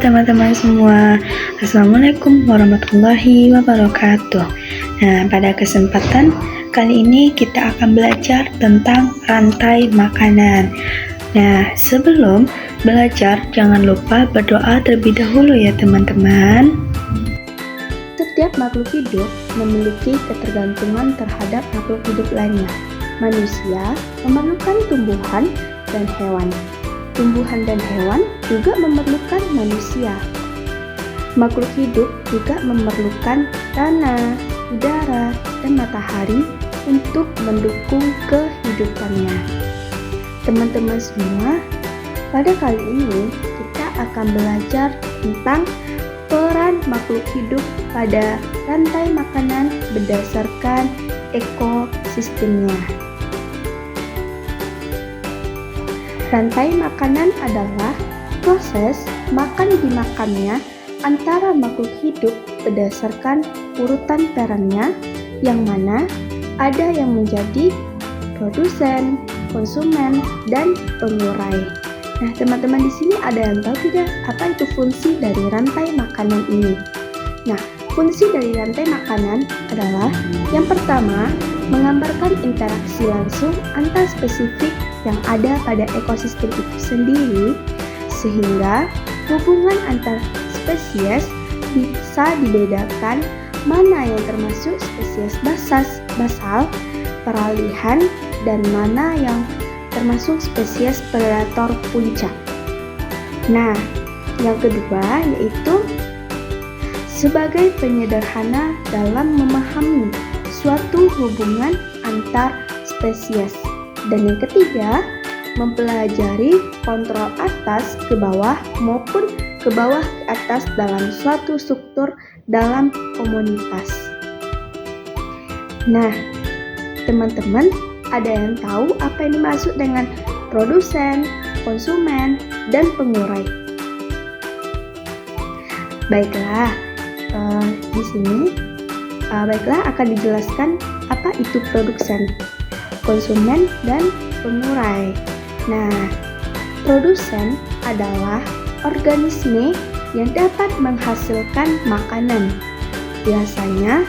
teman-teman semua, Assalamualaikum warahmatullahi wabarakatuh. Nah, pada kesempatan kali ini kita akan belajar tentang rantai makanan. Nah, sebelum belajar jangan lupa berdoa terlebih dahulu ya teman-teman. Setiap makhluk hidup memiliki ketergantungan terhadap makhluk hidup lainnya. Manusia memerlukan tumbuhan dan hewan. Tumbuhan dan hewan juga memerlukan manusia. Makhluk hidup juga memerlukan tanah, udara, dan matahari untuk mendukung kehidupannya. Teman-teman semua, pada kali ini kita akan belajar tentang peran makhluk hidup pada rantai makanan berdasarkan ekosistemnya. Rantai makanan adalah proses makan dimakannya antara makhluk hidup berdasarkan urutan perannya, yang mana ada yang menjadi produsen, konsumen, dan pengurai. Nah, teman-teman di sini ada yang tahu tidak apa itu fungsi dari rantai makanan ini? Nah, fungsi dari rantai makanan adalah yang pertama, menggambarkan interaksi langsung antar spesifik yang ada pada ekosistem itu sendiri, sehingga hubungan antar spesies bisa dibedakan mana yang termasuk spesies basal, peralihan, dan mana yang termasuk spesies predator puncak. Nah, yang kedua yaitu sebagai penyederhana dalam memahami suatu hubungan antar spesies. Dan yang ketiga, mempelajari kontrol atas ke bawah maupun ke bawah ke atas dalam suatu struktur dalam komunitas. Nah, teman-teman, ada yang tahu apa yang dimaksud dengan produsen, konsumen, dan pengurai? Baiklah, di sini akan dijelaskan apa itu produsen, konsumen, dan pengurai. Nah, produsen adalah organisme yang dapat menghasilkan makanan. Biasanya,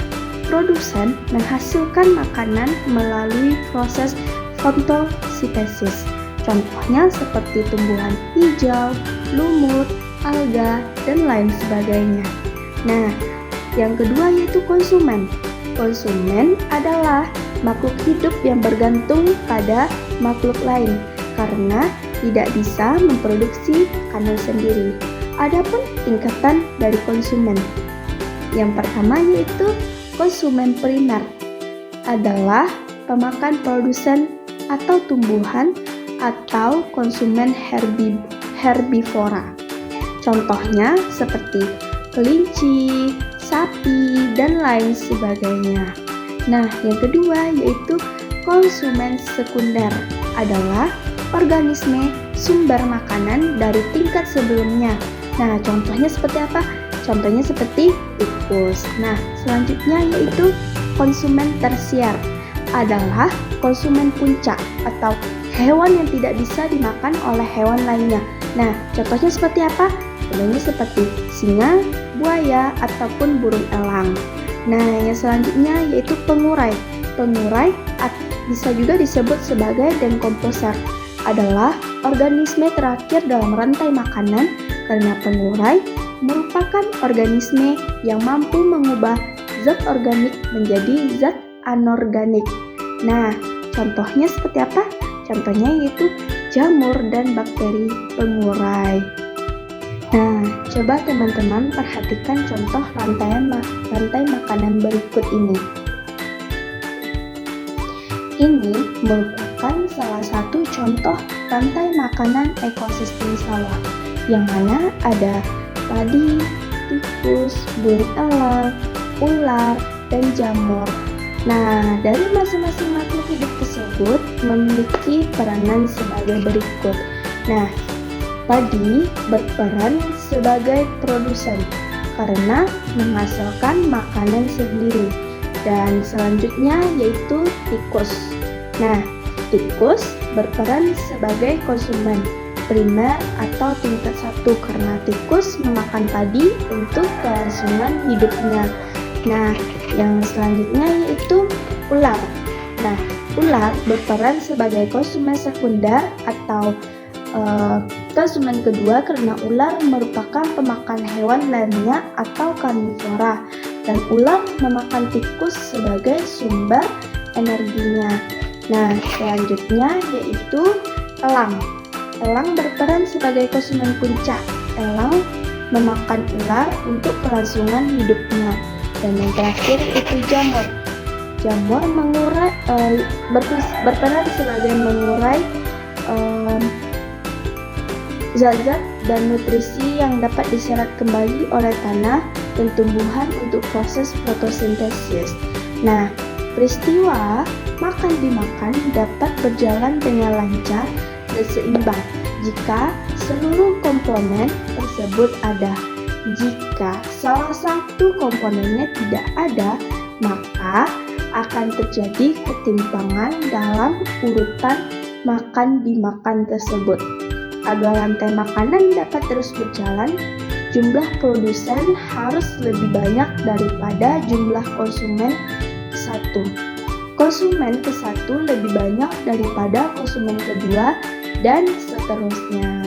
produsen menghasilkan makanan melalui proses fotosintesis. Contohnya seperti tumbuhan hijau, lumut, alga, dan lain sebagainya. Nah, yang kedua yaitu konsumen. Konsumen adalah makhluk hidup yang bergantung pada makhluk lain karena tidak bisa memproduksi makanan sendiri. Adapun tingkatan dari konsumen, yang pertama yaitu konsumen primer adalah pemakan produsen atau tumbuhan atau konsumen herbivora. Contohnya seperti kelinci, sapi, dan lain sebagainya. Nah, yang kedua yaitu konsumen sekunder adalah organisme sumber makanan dari tingkat sebelumnya. Nah, contohnya seperti apa? Contohnya seperti tikus. Nah, selanjutnya yaitu konsumen tersier adalah konsumen puncak atau hewan yang tidak bisa dimakan oleh hewan lainnya. Nah, contohnya seperti apa? Contohnya seperti singa, buaya, ataupun burung elang. Nah, yang selanjutnya yaitu pengurai. Pengurai bisa juga disebut sebagai dekomposer, adalah organisme terakhir dalam rantai makanan karena pengurai merupakan organisme yang mampu mengubah zat organik menjadi zat anorganik. Nah, contohnya seperti apa? Contohnya yaitu jamur dan bakteri pengurai. Nah, coba teman-teman perhatikan contoh rantai makanan berikut ini. Ini merupakan salah satu contoh rantai makanan ekosistem sawah, yang mana ada padi, tikus, burung elang, ular, dan jamur. Nah, dari masing-masing makhluk hidup tersebut memiliki peranan sebagai berikut. Nah, padi berperan sebagai produsen karena menghasilkan makanan sendiri. Dan selanjutnya yaitu tikus. Nah, tikus berperan sebagai konsumen primer atau tingkat 1 karena tikus memakan padi untuk kelangsungan hidupnya. Nah, yang selanjutnya yaitu ular. Nah, ular berperan sebagai konsumen sekunder atau konsumen kedua karena ular merupakan pemakan hewan lainnya atau karnivora, dan ular memakan tikus sebagai sumber energinya. Nah, selanjutnya yaitu elang. Elang berperan sebagai konsumen puncak. Elang memakan ular untuk kelangsungan hidupnya. Dan yang terakhir itu jamur. Jamur berperan sebagai mengurai zat-zat dan nutrisi yang dapat diserap kembali oleh tanah dan tumbuhan untuk proses fotosintesis. Nah, peristiwa makan dimakan dapat berjalan dengan lancar dan seimbang jika seluruh komponen tersebut ada. Jika salah satu komponennya tidak ada, maka akan terjadi ketimpangan dalam urutan makan dimakan tersebut. Agar rantai makanan dapat terus berjalan, jumlah produsen harus lebih banyak daripada jumlah konsumen ke-1. Konsumen ke-1 lebih banyak daripada konsumen kedua, dan seterusnya.